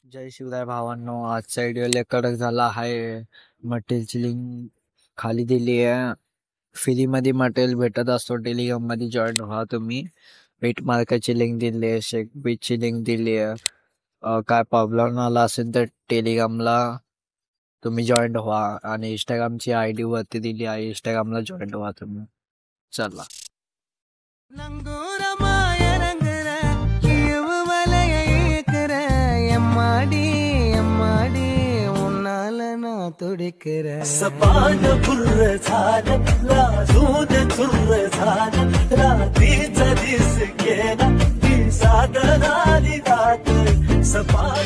जय शिवराय भावांनो. आजचा व्हिडिओ लय कडक झाला आहे. मटेरियलची लिंक खाली दिली आहे. फ्री मध्ये मटेरियल भेटत असतो. टेलिग्राम मध्ये जॉईन व्हा तुम्ही. बीट मार्काची लिंक दिली आहे, शेक बीटची लिंक दिली आहे. काय प्रॉब्लेम आला असेल तर टेलिग्रामला तुम्ही जॉईन व्हा आणि इंस्टाग्रामची आयडी वरती दिली आहे, इंस्टाग्रामला जॉईन व्हा तुम्ही. चला. நங்கூரமாய ரங்குற இழவு வலைய ஏக்குற எம்மாடி எம்மாடி உன்னால நான் துடிக்கிறேன் सपान फुर्र झालं लाजून चुर्र झालं रात्रीचा दिस गेला ती साधनाली रात सपान